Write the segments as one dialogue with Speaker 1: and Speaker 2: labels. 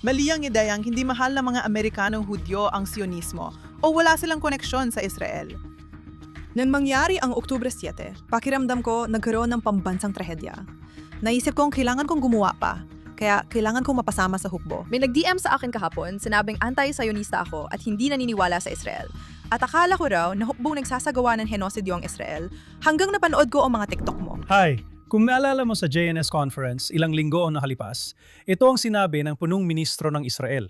Speaker 1: Mali ang ideyang hindi mahal ng mga Amerikanong Hudyo ang Sionismo o wala silang koneksyon sa Israel. Nang mangyari ang Oktubre 7, pakiramdam ko nagkaroon ng pambansang trahedya. Naisip kong kailangan kong gumawa pa, kaya kailangan kong mapasama sa hukbo.
Speaker 2: May nag-DM sa akin kahapon, sinabing anti-Zionista ako at hindi naniniwala sa Israel. At akala ko raw na hukbong nagsasagawa ng henosidyo ang Israel hanggang napanood ko ang mga TikTok mo.
Speaker 3: Hi! Kung naalala mo sa JNS conference ilang linggo o nakalipas, ito ang sinabi ng punong ministro ng Israel.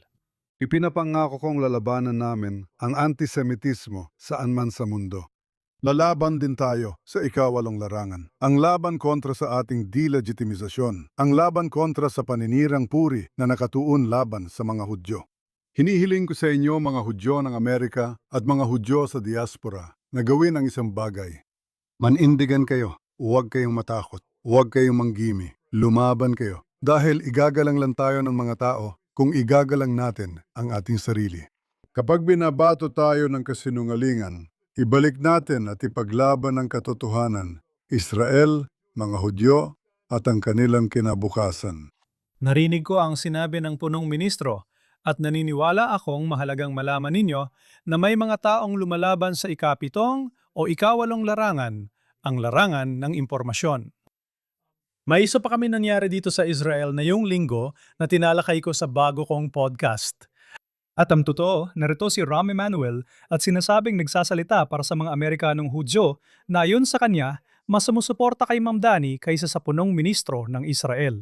Speaker 4: Ipinapangako kong lalabanan namin ang antisemitismo saan man sa mundo. Lalaban din tayo sa ikawalong larangan. Ang laban kontra sa ating delegitimisasyon. Ang laban kontra sa paninirang puri na nakatuon laban sa mga Hudyo. Hinihiling ko sa inyo mga Hudyo ng Amerika at mga Hudyo sa diaspora na gawin ang isang bagay. Manindigan kayo, huwag kayong matakot, huwag kayong manggimi, lumaban kayo. Dahil igagalang lang tayo ng mga tao kung igagalang natin ang ating sarili. Kapag binabato tayo ng kasinungalingan, ibalik natin at ipaglaban ang katotohanan, Israel, mga Hudyo, at ang kanilang kinabukasan.
Speaker 3: Narinig ko ang sinabi ng punong ministro at naniniwala akong mahalagang malaman ninyo na may mga taong lumalaban sa ikapitong o ikawalong larangan, ang larangan ng impormasyon. May isa pa kami nangyari dito sa Israel na yung linggo na tinalakay ko sa bago kong podcast. At ang totoo, narito si Rahm Emanuel at sinasabing nagsasalita para sa mga Amerikanong Hudyo na ayon sa kanya, mas sumusuporta kay Ma'am Dani kaysa sa punong ministro ng Israel.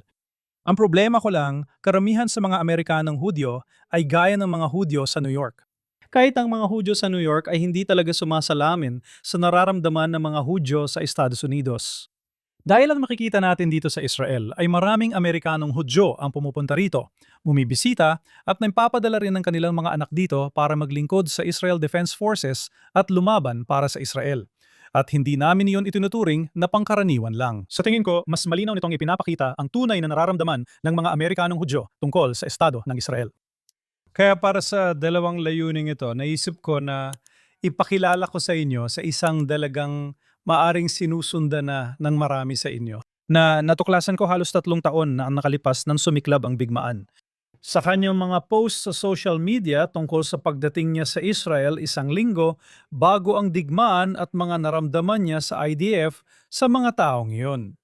Speaker 3: Ang problema ko lang, karamihan sa mga Amerikanong Hudyo ay gaya ng mga Hudyo sa New York. Kahit ang mga Hudyo sa New York ay hindi talaga sumasalamin sa nararamdaman ng mga Hudyo sa Estados Unidos. Dahil ang makikita natin dito sa Israel ay maraming Amerikanong Hudyo ang pumupunta rito, bumibisita at nagpapadala rin ng kanilang mga anak dito para maglingkod sa Israel Defense Forces at lumaban para sa Israel. At hindi namin iyon itinuturing na pangkaraniwan lang. Sa tingin ko, mas malinaw nitong ipinapakita ang tunay na nararamdaman ng mga Amerikanong Hudyo tungkol sa Estado ng Israel. Kaya para sa dalawang layuning ito, naisip ko na ipakilala ko sa inyo sa isang dalagang maaring sinusundan na ng marami sa inyo, na natuklasan ko halos 3 taon na ang nakalipas nang sumiklab ang bigmaan. Sa kanyang mga posts sa social media tungkol sa pagdating niya sa Israel 1 linggo bago ang digmaan at mga naramdaman niya sa IDF sa mga taong iyon.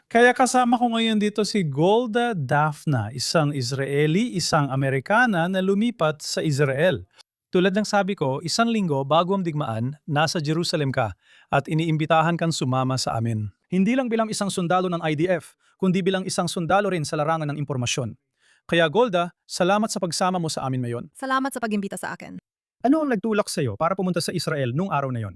Speaker 3: Kaya kasama ko ngayon dito si Golda Dafna, isang Israeli, isang Amerikana na lumipat sa Israel. Tulad ng sabi ko, 1 linggo bago ang digmaan, nasa Jerusalem ka at iniimbitahan kang sumama sa amin. Hindi lang bilang isang sundalo ng IDF, kundi bilang isang sundalo rin sa larangan ng impormasyon. Kaya Golda, salamat sa pagsama mo sa amin ngayon.
Speaker 2: Salamat sa pag-imbita sa akin.
Speaker 3: Ano ang nagtulak sa iyo para pumunta sa Israel nung araw na yon?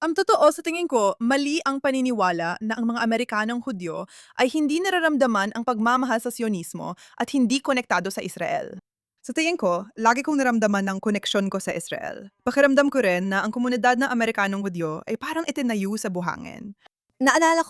Speaker 1: Ang totoo sa tingin ko, mali ang paniniwala na ang mga Amerikanong Hudyo ay hindi nararamdaman ang pagmamahal sa Sionismo at hindi konektado sa Israel. Sa tingin ko, lagi kong naramdaman ng koneksyon ko sa Israel. Pakiramdam ko rin na ang komunidad ng Amerikanong Hudyo ay parang itinayo sa buhangin. Naalala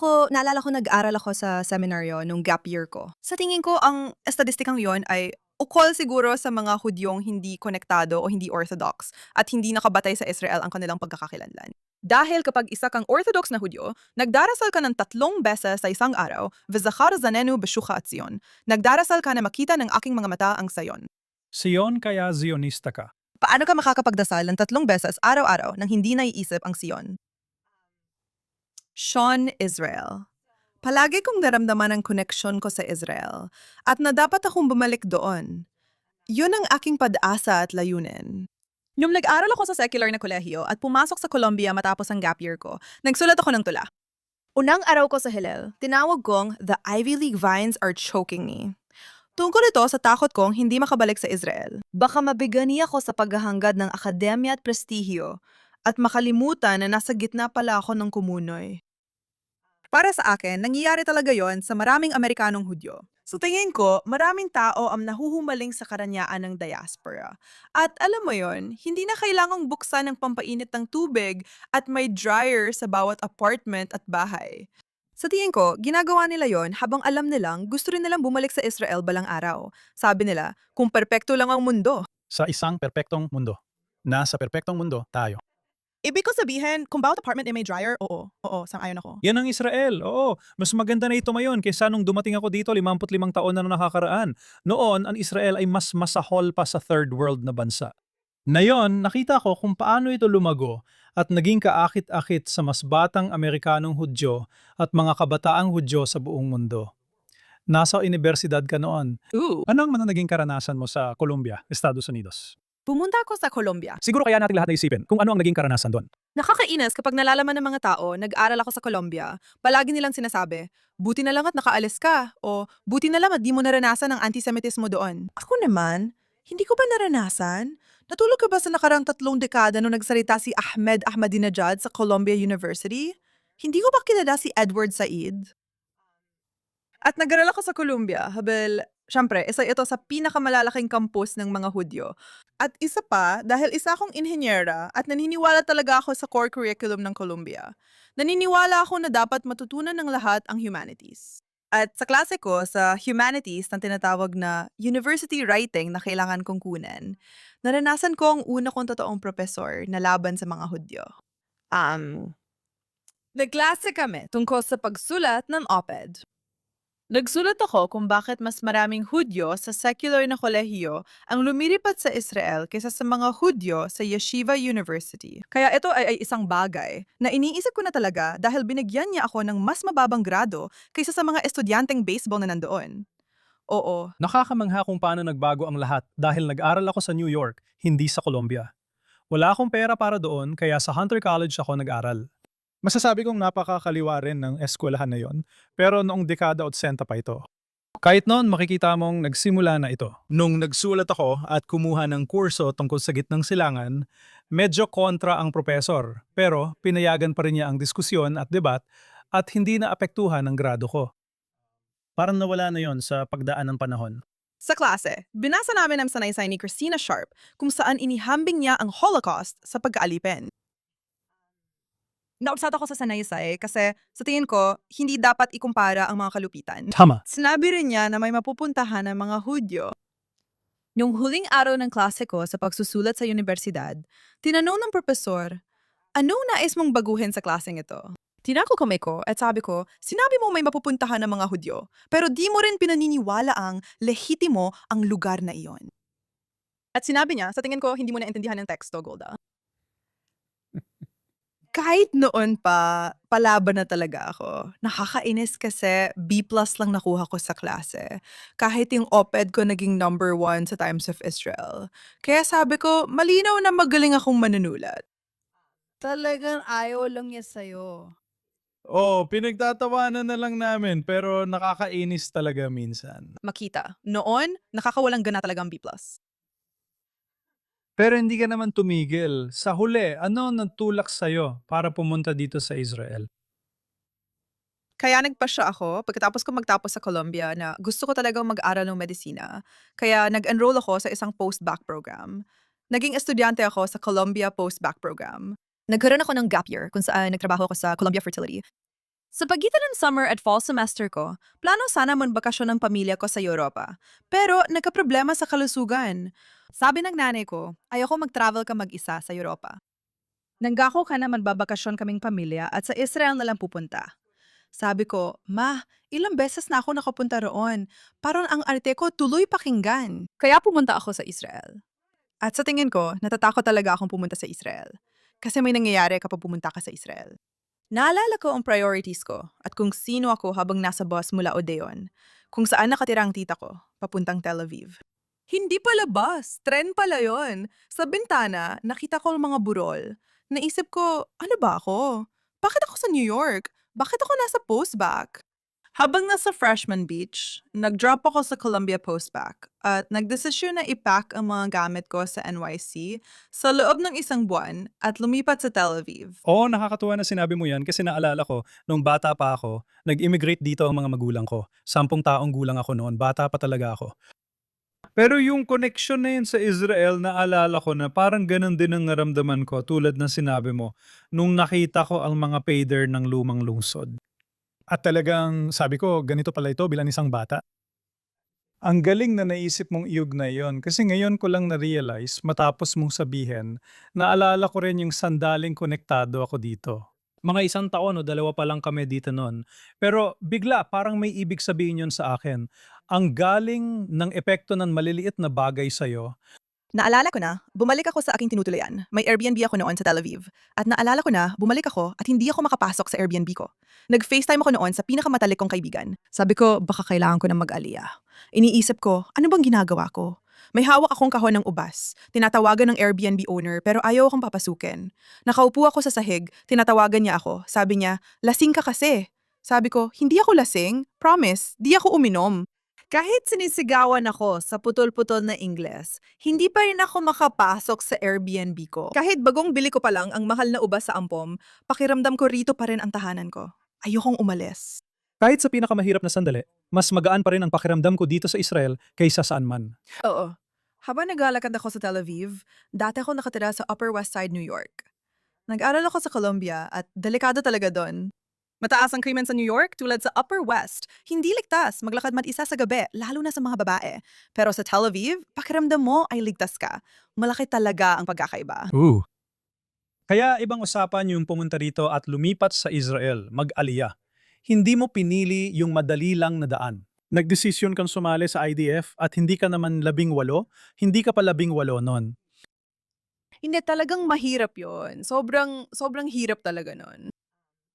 Speaker 1: ko nag-aral ako sa seminaryo nung gap year ko. Sa tingin ko, ang estadistikang yon ay ukol siguro sa mga Hudyong hindi konektado o hindi orthodox at hindi nakabatay sa Israel ang kanilang pagkakakilanlan. Dahil kapag isa kang orthodox na Hudyo, nagdarasal ka ng 3 beses sa isang araw, V'zachar zanenu b'shucha at Zion. Nagdarasal ka na makita ng aking mga mata ang Sayon.
Speaker 3: Sion kaya Zionista ka?
Speaker 1: Paano ka makakapagdasal ng 3 beses araw-araw nang hindi naiisip ang Sion? Sean Israel. Palagi kong naramdaman ang koneksyon ko sa Israel at na dapat akong bumalik doon. Yun ang aking pag-asa at layunin. Nung nag-aral ako sa secular na kolehiyo at pumasok sa Colombia matapos ang gap year ko, nagsulat ako ng tula. Unang araw ko sa Hillel, tinawag kong The Ivy League Vines Are Choking Me. Tungkol ito sa takot kong hindi makabalik sa Israel. Baka mabigani ako sa paghahangad ng akademya at prestihiyo at makalimutan na nasa gitna pala ako ng kumunoy. Para sa akin, nangyayari talaga yon sa maraming Amerikanong Hudyo. Sa tingin ko, maraming tao ang nahuhumaling sa karanyaan ng diaspora. At alam mo yon, hindi na kailangang buksan ng pampainit ng tubig at may dryer sa bawat apartment at bahay. Sa tingin ko, ginagawa nila yon habang alam nilang gusto rin nilang bumalik sa Israel balang araw. Sabi nila, kung perpekto lang ang mundo.
Speaker 3: Sa isang perpektong mundo. Nasa perpektong mundo tayo.
Speaker 1: Ibig ko sabihin, kung bawat apartment ay may dryer, oo, sang-ayon ako.
Speaker 3: Yan ang Israel, oo. Mas maganda na ito ngayon kaysa nung dumating ako dito 55 taon na nakakaraan. Noon, ang Israel ay mas masahol pa sa third world na bansa. Ngayon, nakita ko kung paano ito lumago at naging kaakit-akit sa mas batang Amerikanong Hudyo at mga kabataang Hudyo sa buong mundo. Nasa universidad ka noon. Ano ang naging karanasan mo sa Colombia, Estados Unidos?
Speaker 2: Pumunta ako sa Colombia.
Speaker 3: Siguro kaya natin lahat naisipin kung ano ang naging karanasan doon.
Speaker 2: Nakakainis kapag nalalaman ng mga tao, nag-aral ako sa Colombia, palagi nilang sinasabi, buti na lang at nakaalis ka, o buti na lang at di mo naranasan ang antisemitismo doon. Ako naman, hindi ko ba naranasan? Natulog ka ba sa nakarang 3 dekada nung nagsalita si Ahmed Ahmadinejad sa Columbia University? Hindi ko ba kilala si Edward Said? At nag-aral ako sa Columbia, habel, syempre, isa ito sa pinakamalalaking campus ng mga Hudyo. At isa pa, dahil isa akong inhenyera at naniniwala talaga ako sa core curriculum ng Columbia. Naniniwala ako na dapat matutunan ng lahat ang humanities. At sa klase ko, sa humanities na tinatawag na university writing na kailangan kong kunin, naranasan ko ang una kong totoong professor na laban sa mga Hudyo. Nagklase kami tungkol sa pagsulat ng op-ed. Nagsulat ako kung bakit mas maraming Hudyo sa secular na kolehiyo ang lumilipat sa Israel kaysa sa mga Hudyo sa Yeshiva University. Kaya ito ay isang bagay na iniisip ko na talaga dahil binigyan niya ako ng mas mababang grado kaysa sa mga estudyanteng baseball na nandoon. Oo,
Speaker 3: Nakakamangha kung paano nagbago ang lahat dahil nag-aral ako sa New York, hindi sa Colombia. Wala akong pera para doon kaya sa Hunter College ako nag-aral. Masasabi kong napakakaliwa rin ng eskwelahan na yon, pero noong dekada 80 pa ito. Kahit noon makikita mong nagsimula na ito. Nung nagsulat ako at kumuha ng kurso tungkol sa gitnang silangan, medyo kontra ang propesor, pero pinayagan pa rin niya ang diskusyon at debat at hindi na apektuhan ang grado ko. Parang nawala na yon sa pagdaan ng panahon.
Speaker 2: sa klase, binasa namin ang sanaysay ni Christina Sharp kung saan inihambing niya ang Holocaust sa pagkaalipin. Naupsat ako sa sanaysay kasi sa tingin ko, hindi dapat ikumpara ang mga kalupitan.
Speaker 3: Tama.
Speaker 2: Sinabi rin niya na may mapupuntahan ng mga Hudyo. Nung huling araw ng klase ko sa pagsusulat sa universidad, tinanong ng profesor, anong nais mong baguhin sa klaseng ito? Tinako kamay ko at sabi ko, sinabi mo may mapupuntahan ng mga Hudyo, pero di mo rin pinaniniwala ang lehitimo ang lugar na iyon. At sinabi niya, sa tingin ko, hindi mo naintindihan ng teksto, Golda. Kahit noon pa, palaban na talaga ako. Nakakainis kasi B+ lang nakuha ko sa klase. Kahit yung op-ed ko naging number 1 sa Times of Israel. Kaya sabi ko, malinaw na magaling akong manunulat.
Speaker 5: Talagang ayaw lang niya sa'yo.
Speaker 3: Pinagtatawanan na lang namin pero nakakainis talaga minsan.
Speaker 2: Makita, noon, nakakawalang gana talaga ang B+.
Speaker 3: Pero hindi ka naman tumigil. Sa huli, ano nagtulak sa'yo para pumunta dito sa Israel?
Speaker 2: Kaya nagpasya ako pagkatapos ko magtapos sa Colombia na gusto ko talagang mag-aral ng medisina. Kaya nag-enroll ako sa isang post-bac program. Naging estudyante ako sa Colombia Post-Bac Program. Nagkaroon ako ng gap year kung saan nagtrabaho ako sa Colombia Fertility. Sa pagitan ng summer at fall semester ko, plano sana magbakasyon ng pamilya ko sa Europa. Pero nagkaproblema sa kalusugan. Sabi ng nanay ko, ayoko mag-travel ka mag-isa sa Europa. Nanggako ka na magbabakasyon kaming pamilya at sa Israel na lang pupunta. Sabi ko, Ma, ilang beses na ako nakapunta roon. Parang ang arte ko tuloy pakinggan. Kaya pumunta ako sa Israel. At sa tingin ko, natatakot talaga akong pumunta sa Israel. Kasi may nangyayari kapag pumunta ka sa Israel. Naalala ko ang priorities ko at kung sino ako habang nasa bus mula Odeon. Kung saan nakatira ang tita ko, papuntang Tel Aviv. Hindi pala bus, tren pala yon. Sa bintana, nakita ko ang mga burol. Naisip ko, ano ba ako? Bakit ako sa New York? Bakit ako nasa postbac? Habang nasa Freshman Beach, nag-drop ako sa Columbia Postbac at nagdesisyon na i-pack ang mga gamit ko sa NYC sa loob ng 1 buwan at lumipat sa Tel Aviv.
Speaker 3: Oo, nakakatuwa na sinabi mo yan kasi naalala ko, nung bata pa ako, nag-immigrate dito ang mga magulang ko. 10 taong gulang ako noon, bata pa talaga ako. Pero yung connection na yun sa Israel, naalala ko na parang ganun din ang naramdaman ko tulad ng sinabi mo nung nakita ko ang mga pader ng lumang lungsod. At talagang sabi ko, ganito pala ito bilang isang bata. Ang galing na naisip mong iugnay yon kasi ngayon ko lang na-realize matapos mong sabihin, naalala ko rin yung sandaling konektado ako dito. Mga 1 taon o 2 pa lang kami dito noon. Pero bigla parang may ibig sabihin yon sa akin. Ang galing ng epekto ng maliliit na bagay sa'yo.
Speaker 2: Naalala ko na, bumalik ako sa aking tinutuluyan. May Airbnb ako noon sa Tel Aviv. At naalala ko na, bumalik ako at hindi ako makapasok sa Airbnb ko. Nag-FaceTime ako noon sa pinakamatalik kong kaibigan. Sabi ko, baka kailangan ko na mag-aliyah. Iniisip ko, ano bang ginagawa ko? May hawak akong kahon ng ubas. Tinatawagan ng Airbnb owner pero ayaw akong papasukin. Nakaupo ako sa sahig, tinatawagan niya ako. Sabi niya, lasing ka kasi. Sabi ko, hindi ako lasing. Promise, di ako uminom.
Speaker 1: Kahit sinisigawan ako sa putol-putol na Ingles, hindi pa rin ako makapasok sa Airbnb ko.
Speaker 2: Kahit bagong bili ko pa lang ang mahal na ubas sa Ampom, pakiramdam ko rito pa rin ang tahanan ko. Ayokong umalis.
Speaker 3: Kahit sa pinakamahirap na sandali, mas magaan pa rin ang pakiramdam ko dito sa Israel kaysa saan man.
Speaker 2: Oo. Habang naglalakad ako sa Tel Aviv, dati ako nakatira sa Upper West Side, New York. Nag-aral ako sa Columbia at delikado talaga doon. Mataas ang krimen sa New York tulad sa Upper West. Hindi ligtas maglakad mag-isa sa gabi, lalo na sa mga babae. Pero sa Tel Aviv, pakiramdam mo ay ligtas ka. Malaki talaga ang pagkakaiba.
Speaker 3: Kaya ibang usapan yung pumunta rito at lumipat sa Israel, mag-aliyah. Hindi mo pinili yung madali lang na daan. Nagdesisyon kang sumali sa IDF at hindi ka naman 18, hindi ka pa 18 nun.
Speaker 2: Hindi, talagang mahirap yon. Sobrang hirap talaga nun.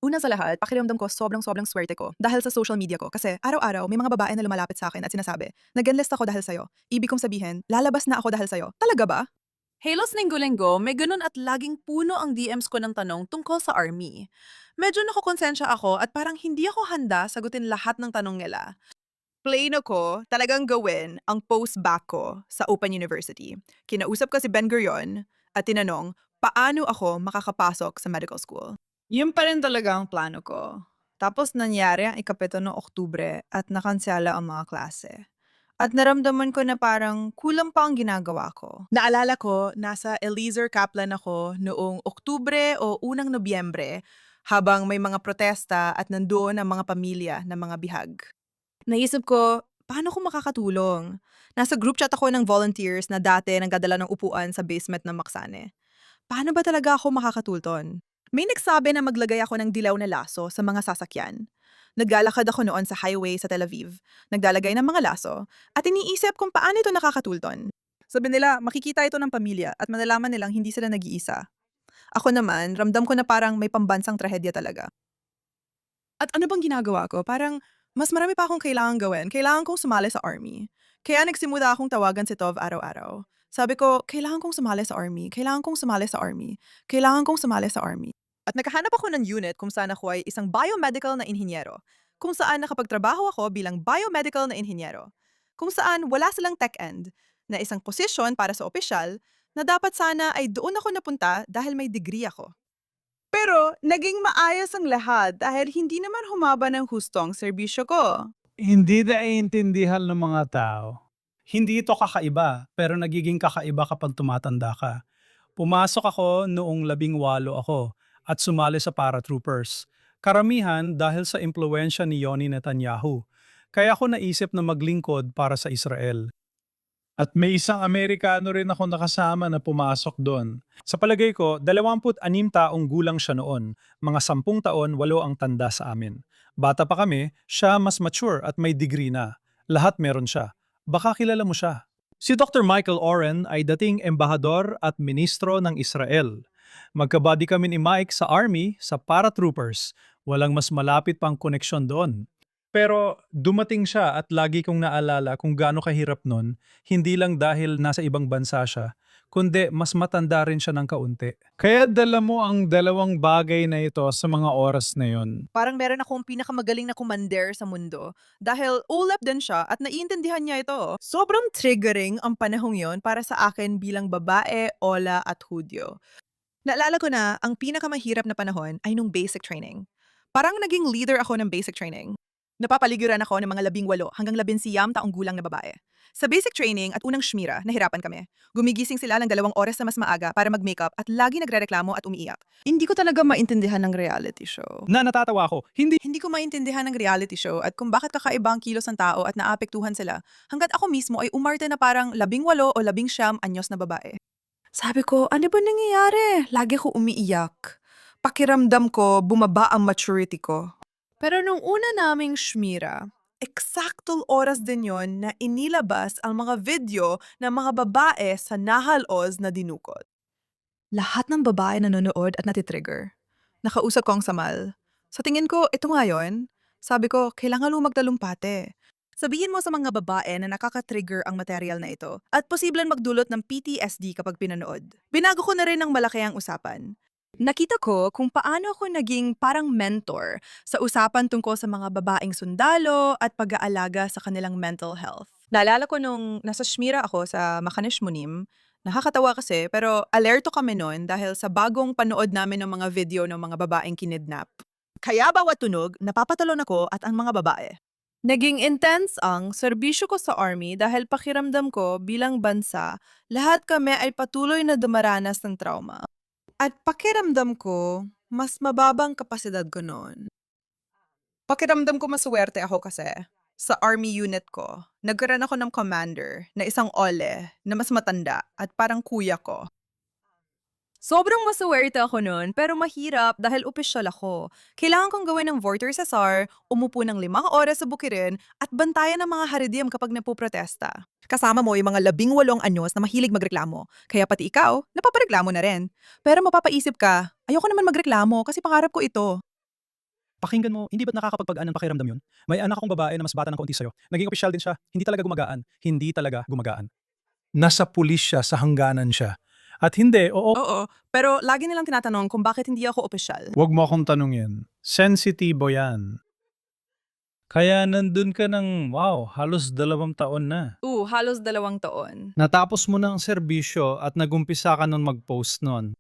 Speaker 2: Una sa lahat, pakiramdam ko sobrang swerte ko dahil sa social media ko. Kasi araw-araw may mga babae na lumalapit sa akin at sinasabi, nag-enlist ako dahil sa'yo. Ibig kong sabihin, lalabas na ako dahil sa'yo. Talaga ba?
Speaker 1: Halos linggo-linggo, may ganun at laging puno ang DMs ko ng tanong tungkol sa army. Medyo nakukonsensya ako at parang hindi ako handa sagutin lahat ng tanong nila.
Speaker 2: Plano ko talagang gawin ang post-bac ko sa Open University. Kinausap ko si Ben Gurion at tinanong, paano ako makakapasok sa medical school?
Speaker 5: Yun pa rin talaga ang plano ko. Tapos nangyari ang 7 ng Oktubre at nakansela ang mga klase. At naramdaman ko na parang kulang pa ang ginagawa ko.
Speaker 1: Naalala ko, nasa Eliezer Kaplan ako noong Oktubre o unang Nobyembre habang may mga protesta at nandoon ang mga pamilya ng mga bihag. Naisip ko, paano ko makakatulong? Nasa group chat ako ng volunteers na dati nagdadala ng upuan sa basement ng Maksane. Paano ba talaga ako makakatulton? May nagsabi na maglagay ako ng dilaw na laso sa mga sasakyan. Naglalakad ako noon sa highway sa Tel Aviv, naglalagay ng mga laso, at iniisip kung paano ito nakakatulton. Sabi nila, makikita ito ng pamilya at malalaman nilang hindi sila nag-iisa. Ako naman, ramdam ko na parang may pambansang trahedya talaga. At ano bang ginagawa ko? Parang mas marami pa akong kailangan gawin. Kailangan kong sumali sa army. Kaya nagsimula akong tawagan si Tov araw-araw. Sabi ko, kailangan kong sumali sa army. Kailangan kong sumali sa army. Kailangan kong sumali sa army. At nakahanap ako ng unit kung saan ako ay isang biomedical na inhinyero. Kung saan nakapagtrabaho ako bilang biomedical na inhinyero. Kung saan wala silang tech end na isang posisyon para sa opisyal na dapat sana ay doon ako napunta dahil may degree ako.
Speaker 5: Pero naging maayos ang lahat dahil hindi naman humaba ng husto ang serbisyo ko.
Speaker 3: Hindi naiintindihan ng mga tao. Hindi ito kakaiba, pero nagiging kakaiba kapag tumatanda ka. Pumasok ako noong 18 ako at sumali sa paratroopers. Karamihan dahil sa impluensya ni Yoni Netanyahu. Kaya ako naisip na maglingkod para sa Israel. At may isang Amerikano rin ako nakasama na pumasok doon. Sa palagay ko, 26 taong gulang siya noon. Mga 10 taon, 8 ang tanda sa amin. Bata pa kami, siya mas mature at may degree na. Lahat meron siya. Baka kilala mo siya. Si Dr. Michael Oren ay dating embahador at ministro ng Israel. Magkabady kami ni Mike sa Army, sa paratroopers. Walang mas malapit pang koneksyon doon. Pero dumating siya at lagi kong naalala kung gaano kahirap nun, hindi lang dahil nasa ibang bansa siya, kundi mas matanda rin siya ng kaunti. Kaya dala mo ang 2 bagay na ito sa mga oras na yon.
Speaker 2: Parang meron akong pinakamagaling na commander sa mundo dahil ulap din siya at naiintindihan niya ito.
Speaker 1: Sobrang triggering ang panahong yon para sa akin bilang babae, Ola at Hudyo.
Speaker 2: Naalala ko na ang pinakamahirap na panahon ay nung basic training. Parang naging leader ako ng basic training. Napapaligiran ako ng mga 18 hanggang 19 taong gulang na babae. Sa basic training at unang shmira, nahirapan kami. Gumigising sila ng 2 oras na mas maaga para mag-makeup at lagi nagrereklamo at umiiyak.
Speaker 1: Hindi ko talaga maintindihan ng reality show.
Speaker 3: Na natatawa ako, hindi
Speaker 2: Hindi ko maintindihan ng reality show at kung bakit kakaiba ang kilos ng tao at naapektuhan sila hanggat ako mismo ay umarte na parang 18 o 19 anyos na babae.
Speaker 1: Sabi ko, ano ba nangyayari? Lagi ko umiiyak. Pakiramdam ko, bumaba ang maturity ko. Pero nung una naming shmira, eksaktong oras din yon na inilabas ang mga video ng mga babae sa Nahal Oz na dinukot.
Speaker 2: Lahat ng babae nanonood at natitrigger. Nakausap ko ang Samal. Sa tingin ko, ito nga yun. Sabi ko, kailangan lumagdalumpate. Sabihin mo sa mga babae na nakaka-trigger ang material na ito at posibleng magdulot ng PTSD kapag pinanood. Binago ko na rin ng malaki ang usapan. Nakita ko kung paano ako naging parang mentor sa usapan tungkol sa mga babaeng sundalo at pag-aalaga sa kanilang mental health. Naalala ko nung nasa Shmira ako sa Makanesh Munim, nakakatawa kasi pero alerto kami noon dahil sa bagong panood namin ng mga video ng mga babaeng kinidnap. Kaya bawat tunog, napapatalon ako at ang mga babae.
Speaker 1: Naging intense ang serbisyo ko sa army dahil pakiramdam ko bilang bansa, lahat kami ay patuloy na dumaranas ng trauma. At pakiramdam ko, mas mababang kapasidad ko noon.
Speaker 2: Pakiramdam ko maswerte ako kasi sa army unit ko, nagkaroon ako ng commander na isang ole na mas matanda at parang kuya ko.
Speaker 1: Sobrang maswerte ako noon pero mahirap dahil opisyal ako. Kailangan kong gawin ng voter sa SAR, umupo ng 5 oras sa bukirin at bantayan ng mga haridim kapag napuprotesta.
Speaker 2: Kasama mo yung mga 18 anyos na mahilig magreklamo. Kaya pati ikaw, napapareklamo na rin. Pero mapapaisip ka, ayoko naman magreklamo kasi pangarap ko ito.
Speaker 3: pakinggan mo, hindi ba't nakakapagpagaan ng pakiramdam yun? May anak akong babae na mas bata ng kaunti sa'yo. Naging opisyal din siya. Hindi talaga gumagaan. Hindi talaga gumagaan. Nasa pulis siya, sa hangganan siya. At hindi, oo.
Speaker 2: Oo, pero lagi nilang tinatanong kung bakit hindi ako opisyal.
Speaker 3: Huwag mo akong tanungin. Sensitibo yan. Kaya nandun ka ng, halos 2 taon na.
Speaker 1: Halos 2 taon.
Speaker 3: Natapos mo na ang serbisyo at nagumpisa ka nun mag-post nun.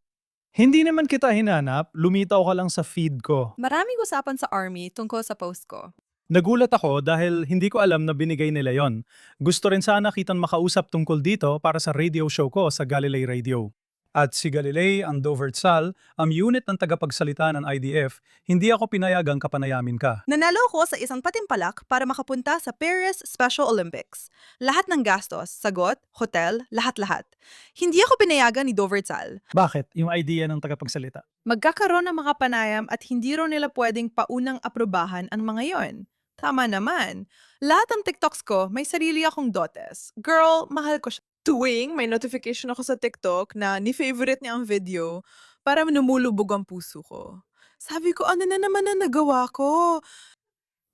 Speaker 3: Hindi naman kita hinanap, lumitaw ka lang sa feed ko.
Speaker 1: Maraming usapan sa army tungkol sa post ko.
Speaker 3: Nagulat ako dahil hindi ko alam na binigay nila yon. Gusto rin sana kitang makausap tungkol dito para sa radio show ko sa Galilei Radio. At si Galilei, ang Dovertsal, ang unit ng tagapagsalita ng IDF, hindi ako pinayagang kapanayamin ka.
Speaker 2: Nanalo ako sa isang patimpalak para makapunta sa Paris Special Olympics. Lahat ng gastos, sagot, hotel, lahat-lahat. Hindi ako pinayagan ni Dovertsal.
Speaker 3: Bakit? Yung idea ng tagapagsalita.
Speaker 1: Magkakaroon ng mga panayam at hindi rin nila pwedeng paunang aprobahan ang mga yon.
Speaker 2: Tama naman. Lahat ng TikToks ko, may sarili akong dotes. Girl, mahal ko siya. Tuwing may notification ako sa TikTok na ni-favorite niya ang video, para namulubog ang puso ko. Sabi ko, ano na naman ang nagawa ko?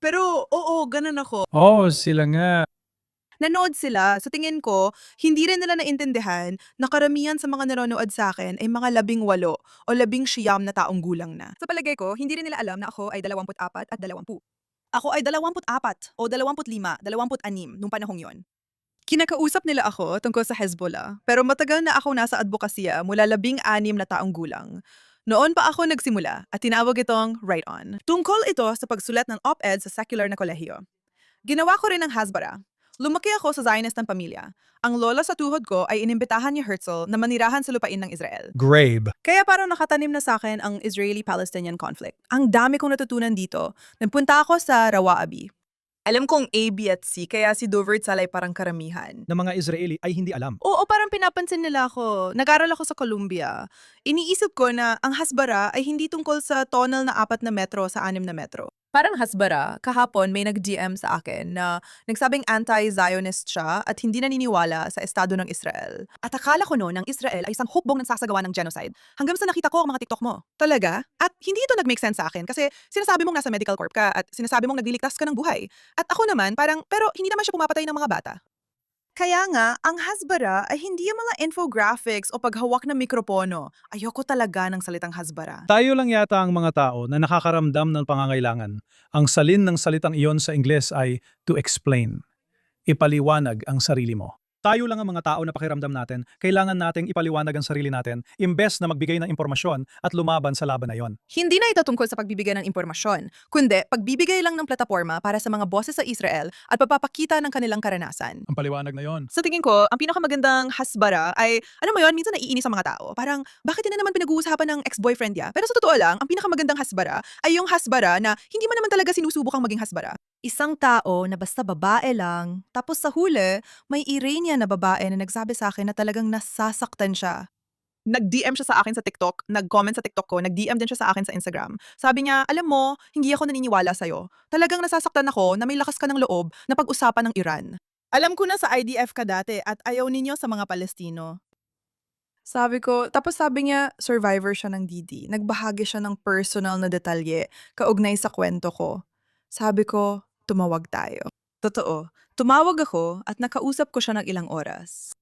Speaker 2: Pero oo, ganun ako.
Speaker 3: Sila nga.
Speaker 2: Nanood sila. Sa tingin ko, hindi rin nila naintindihan na karamihan sa mga nanonood sa akin ay mga 18 o 19 na taong gulang na. Sa palagay ko, hindi rin nila alam na ako ay 24 at 20. Ako ay 24 o 25, 26 nung panahong yon. Kinakausap nila ako tungkol sa Hezbollah, pero matagal na ako nasa advokasya mula 16 na taong gulang. Noon pa ako nagsimula at tinawag itong Right On. Tungkol ito sa pagsulat ng op-ed sa secular na kolehiyo. Ginawa ko rin ang Hasbara. Lumaki ako sa Zionist ng pamilya. Ang lola sa tuhod ko ay inimbitahan ni Herzl na manirahan sa lupain ng Israel.
Speaker 3: Grave.
Speaker 2: Kaya parang nakatanim na sa akin ang Israeli-Palestinian conflict. Ang dami kong natutunan dito. Nagpunta ako sa Rawa Abi. Alam kong A, B at C, kaya si Dovertsal ay parang karamihan.
Speaker 3: Na mga Israeli ay hindi alam.
Speaker 2: Oo, parang pinapansin nila ako. Nag-aral ako sa Columbia. Iniisip ko na ang Hasbara ay hindi tungkol sa tunnel na 4 na metro sa 6 na metro. Parang Hasbara, kahapon may nag-DM sa akin na nagsabing anti-Zionist siya at hindi naniniwala sa Estado ng Israel. At akala ko noon ang Israel ay isang hukbong nagsasagawa ng genocide. Hanggang sa nakita ko ang mga TikTok mo. Talaga? At hindi ito nag-make sense sa akin kasi sinasabi mong nasa medical corp ka at sinasabi mong nagliligtas ka ng buhay. At ako naman parang, pero hindi naman siya pumapatay ng mga bata. Kaya nga, ang Hasbara ay hindi yung mga infographics o paghawak ng mikropono. Ayoko talaga ng salitang Hasbara.
Speaker 3: Tayo lang yata ang mga tao na nakakaramdam ng pangangailangan. Ang salin ng salitang iyon sa Ingles ay to explain. Ipaliwanag ang sarili mo. Tayo lang ang mga tao na pakiramdam natin, kailangan nating ipaliwanag ang sarili natin, imbes na magbigay ng impormasyon at lumaban sa laban na yon.
Speaker 2: Hindi na ito tungkol sa pagbibigay ng impormasyon, kundi pagbibigay lang ng plataporma para sa mga boses sa Israel at pagpapakita ng kanilang karanasan.
Speaker 3: Ang paliwanag na yon.
Speaker 2: Sa tingin ko, ang pinakamagandang hasbara ay, alam mo yon, minsan naiinis ang mga tao. Parang, bakit na naman pinag-uusapan ng ex-boyfriend niya? Pero sa totoo lang, ang pinakamagandang hasbara ay yung hasbara na hindi mo naman talaga sinusubukang maging hasbara. Isang tao na basta babae lang, tapos sa huli, may Iranian na babae na nagsabi sa akin na talagang nasasaktan siya. Nag-DM siya sa akin sa TikTok, nag-comment sa TikTok ko, nag-DM din siya sa akin sa Instagram. Sabi niya, alam mo, hindi ako naniniwala sa'yo. Talagang nasasaktan ako na may lakas ka ng loob na pag-usapan ng Iran.
Speaker 1: Alam ko na sa IDF ka dati at ayaw ninyo sa mga Palestino.
Speaker 2: Sabi ko, tapos sabi niya, survivor siya ng DD. Nagbahagi siya ng personal na detalye, kaugnay sa kwento ko. Sabi ko, tumawag tayo. Totoo, tumawag ako at nakausap ko siya ng ilang oras.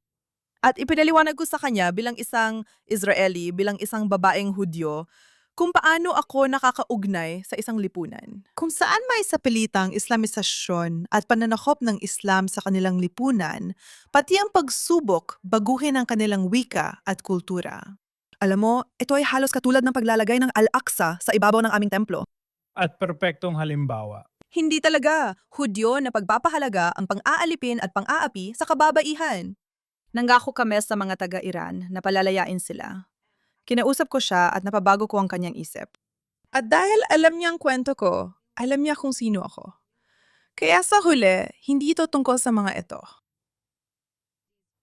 Speaker 2: At ipinaliwanag ko sa kanya bilang isang Israeli, bilang isang babaeng Hudyo, kung paano ako nakakaugnay sa isang lipunan. Kung saan may sapilitang Islamisasyon at pananakop ng Islam sa kanilang lipunan, pati ang pagsubok baguhin ang kanilang wika at kultura. Alam mo, ito ay halos katulad ng paglalagay ng Al-Aqsa sa ibabaw ng aming templo.
Speaker 3: At perpektong halimbawa.
Speaker 2: Hindi talaga. Hudyo na pagpapahalaga ang pang-aalipin at pang-aapi sa kababaihan. Nanggako kami sa mga taga-Iran na palalayain sila. Kinausap ko siya at napabago ko ang kanyang isip. At dahil alam niya ang kwento ko, alam niya kung sino ako. Kaya sa huli, hindi ito tungkol sa mga ito.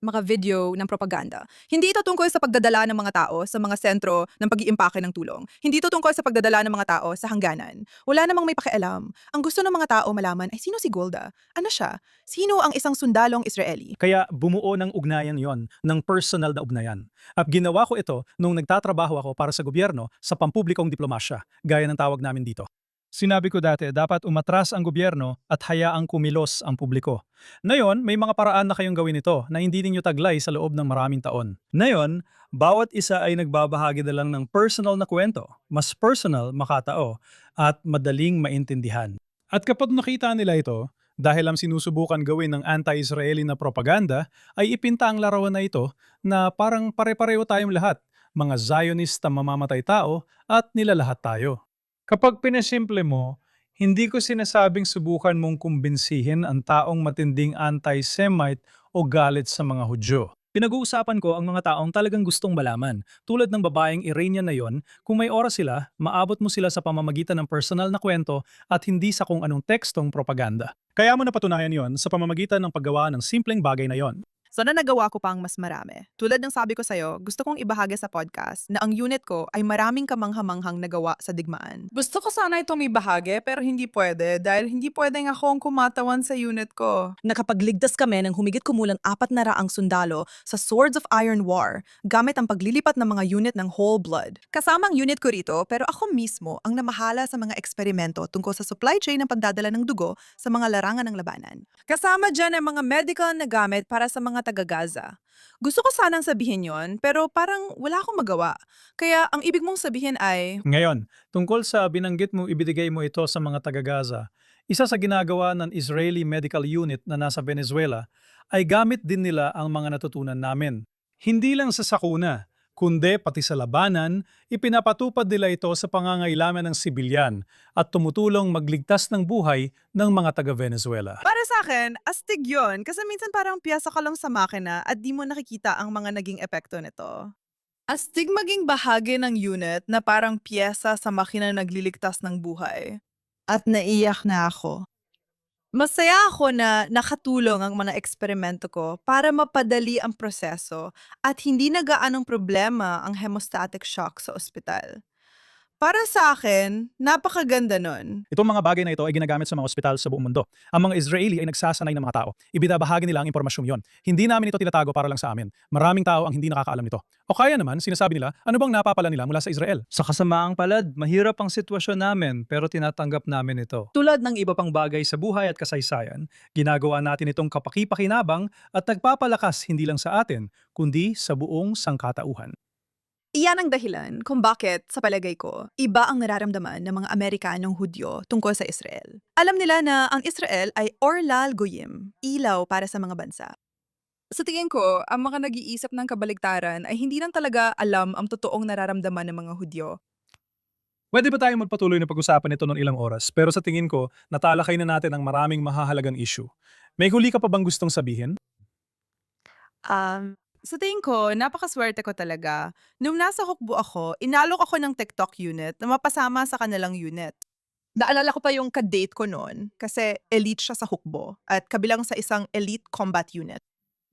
Speaker 2: Mga video ng propaganda. Hindi ito tungkol sa pagdadala ng mga tao sa mga sentro ng pag-iimpake ng tulong. Hindi ito tungkol sa pagdadala ng mga tao sa hangganan. Wala namang may pakialam. Ang gusto ng mga tao malaman ay sino si Golda? Ano siya? Sino ang isang sundalong Israeli?
Speaker 3: Kaya bumuo ng ugnayan yon, ng personal na ugnayan. At ginawa ko ito nung nagtatrabaho ako para sa gobyerno sa pampublikong diplomasya, gaya ng tawag namin dito. Sinabi ko dati, dapat umatras ang gobyerno at hayaang kumilos ang publiko. Ngayon, may mga paraan na kayong gawin ito na hindi ninyo taglay sa loob ng maraming taon. Ngayon, bawat isa ay nagbabahagi na lang ng personal na kwento, mas personal, makatao, at madaling maintindihan. At kapag nakita nila ito, dahil ang sinusubukan gawin ng anti-Israeli na propaganda, ay ipinta ang larawan na ito na parang pare-pareho tayong lahat, mga Zionist na mamamatay tao at nilalahat tayo. Kapag pinasimple mo, hindi ko sinasabing subukan mong kumbinsihin ang taong matinding anti-Semite o galit sa mga Hudyo. Pinag-uusapan ko ang mga taong talagang gustong malaman, tulad ng babaeng Iranian na yon, kung may oras sila, maabot mo sila sa pamamagitan ng personal na kwento at hindi sa kung anong tekstong propaganda. Kaya mo napatunayan yon sa pamamagitan ng paggawa ng simpleng bagay na yon.
Speaker 2: Sana nagawa ko pang mas marami. Tulad ng sabi ko sa'yo, gusto kong ibahagi sa podcast na ang unit ko ay maraming kamanghamanghang nagawa sa digmaan.
Speaker 1: Gusto ko sana itong ibahagi pero hindi pwede dahil hindi pwedeng ako ang kumatawan sa unit ko.
Speaker 2: Nakapagligtas kami ng humigit kumulang 400 sundalo sa Swords of Iron War gamit ang paglilipat ng mga unit ng Whole Blood. Kasama ang unit ko rito pero ako mismo ang namahala sa mga eksperimento tungkol sa supply chain ng pagdadala ng dugo sa mga larangan ng labanan. Kasama dyan ang mga medical na gamit para sa mga taga-Gaza. Gusto ko sanang sabihin yon pero parang wala akong magawa. Kaya ang ibig mong sabihin ay...
Speaker 3: Ngayon, tungkol sa binanggit mo ibinigay mo ito sa mga taga-Gaza, isa sa ginagawa ng Israeli Medical Unit na nasa Venezuela ay gamit din nila ang mga natutunan namin. Hindi lang sa sakuna, kundi pati sa labanan, ipinapatupad nila ito sa pangangailangan ng sibilyan at tumutulong magligtas ng buhay ng mga taga-Venezuela.
Speaker 2: Para sa akin, astig yun. Kasi minsan parang piyasa ka lang sa makina at di mo nakikita ang mga naging epekto nito.
Speaker 1: Astig maging bahagi ng unit na parang piyesa sa makina nagliligtas ng buhay.
Speaker 2: At naiyak na ako. Masaya ako na nakatulong ang mga eksperimento ko para mapadali ang proseso at hindi na gaanong problema ang hemostatic shock sa ospital. Para sa akin, napakaganda nun.
Speaker 3: Itong mga bagay na ito ay ginagamit sa mga ospital sa buong mundo. Ang mga Israeli ay nagsasanay ng mga tao. Ibinabahagi nila ang impormasyong yon. Hindi namin ito tinatago para lang sa amin. Maraming tao ang hindi nakakaalam nito. O kaya naman, sinasabi nila, ano bang napapala nila mula sa Israel? Sa kasamaang palad, mahirap ang sitwasyon namin pero tinatanggap namin ito. Tulad ng iba pang bagay sa buhay at kasaysayan, ginagawa natin itong kapaki-pakinabang at nagpapalakas hindi lang sa atin, kundi sa buong sangkatauhan.
Speaker 2: Iyan ang dahilan kung bakit, sa palagay ko, iba ang nararamdaman ng mga Amerikanong Hudyo tungkol sa Israel. Alam nila na ang Israel ay Orlal Goyim, ilaw para sa mga bansa. Sa tingin ko, ang mga nag-iisip ng kabaligtaran ay hindi lang talaga alam ang totoong nararamdaman ng mga Hudyo.
Speaker 3: Pwede ba tayong magpatuloy na pag-usapan ito ng ilang oras? Pero sa tingin ko, natalakay na natin ang maraming mahahalagang issue. May huli ka pa bang gustong sabihin?
Speaker 1: Sa tingin ko, napakaswerte ko talaga. Nung nasa hukbo ako, inalok ako ng TikTok unit na mapasama sa kanilang unit. Naalala ko pa yung ka-date ko noon kasi elite siya sa hukbo at kabilang sa isang elite combat unit.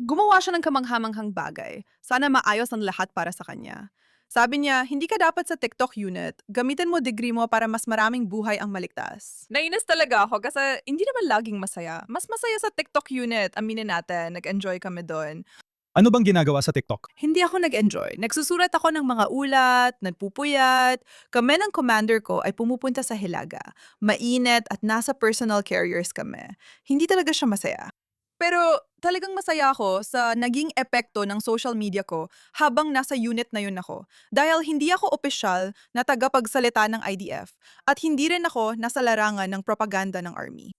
Speaker 1: Gumawa siya ng kamanghamanghang bagay. Sana maayos ang lahat para sa kanya. Sabi niya, hindi ka dapat sa TikTok unit. Gamitin mo degree mo para mas maraming buhay ang maligtas. Nainis talaga ako kasi hindi naman laging masaya. Mas masaya sa TikTok unit. Aminin natin, nag-enjoy kami doon.
Speaker 3: Ano bang ginagawa sa TikTok?
Speaker 1: Hindi ako nag-enjoy. Nagsusulat ako ng mga ulat, nagpupuyat. Kami ng commander ko ay pumupunta sa Hilaga. Mainit at nasa personal carriers kami. Hindi talaga siya masaya. Pero talagang masaya ako sa naging epekto ng social media ko habang nasa unit na yun ako. Dahil hindi ako opisyal na tagapagsalita ng IDF at hindi rin ako nasa larangan ng propaganda ng army.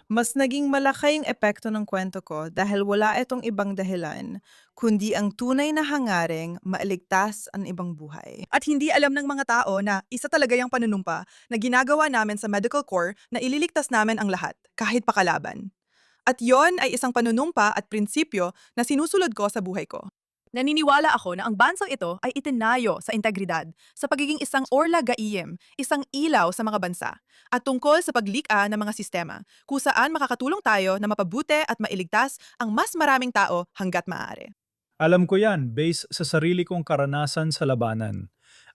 Speaker 1: Mas naging malaki yung epekto ng kwento ko dahil wala itong ibang dahilan, kundi ang tunay na hangaring mailigtas ang ibang buhay. At hindi alam ng mga tao na isa talaga yung panunumpa na ginagawa namin sa Medical Corps na ililigtas namin ang lahat, kahit pakalaban. At yon ay isang panunumpa at prinsipyo na sinusulod ko sa buhay ko. Naniniwala ako na ang bansang ito ay itinayo sa integridad, sa pagiging isang orla gaiem, isang ilaw sa mga bansa, at tungkol sa paglikha ng mga sistema, kung saan makakatulong tayo na mapabuti at mailigtas ang mas maraming tao hanggat maaari.
Speaker 3: Alam ko yan, based sa sarili kong karanasan sa labanan.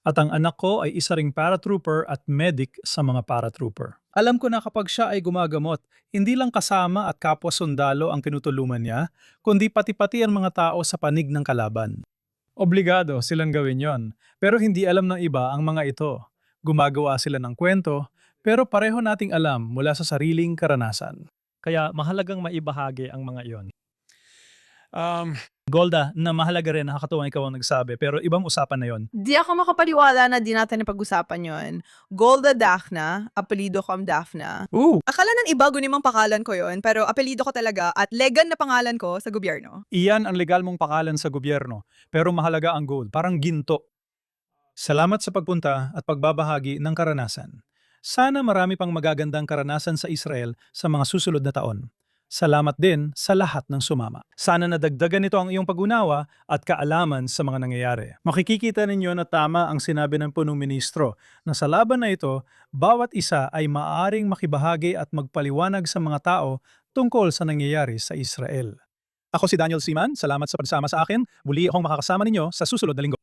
Speaker 3: At ang anak ko ay isa ring paratrooper at medic sa mga paratrooper. Alam ko na kapag siya ay gumagamot, hindi lang kasama at kapwa sundalo ang tinutulungan niya, kundi pati-pati ang mga tao sa panig ng kalaban. Obligado silang gawin yon, pero hindi alam ng iba ang mga ito. Gumagawa sila ng kwento, pero pareho nating alam mula sa sariling karanasan. Kaya mahalagang maibahagi ang mga iyon. Golda, na mahalaga rin, nakakatuwa ikaw ang nagsabi, pero ibang usapan na yon.
Speaker 1: Di ako makapaniwala na di natin napag-usapan yon. Golda Daphna, apelido ko ang Daphna. Akala ng iba gunimang pakalan ko yon, pero apelido ko talaga at legal na pangalan ko sa gobyerno.
Speaker 3: Iyan ang legal mong pakalan sa gobyerno, pero mahalaga ang gold, parang ginto. Salamat sa pagpunta at pagbabahagi ng karanasan. Sana marami pang magagandang karanasan sa Israel sa mga susunod na taon. Salamat din sa lahat ng sumama. Sana nadagdagan nito ang iyong pag-unawa at kaalaman sa mga nangyayari. Makikikita ninyo na tama ang sinabi ng punong ministro na sa laban na ito, bawat isa ay maaaring makibahagi at magpaliwanag sa mga tao tungkol sa nangyayari sa Israel. Ako si Daniel Siman, salamat sa pagsama sa akin. Muli akong makakasama ninyo sa susunod na linggo.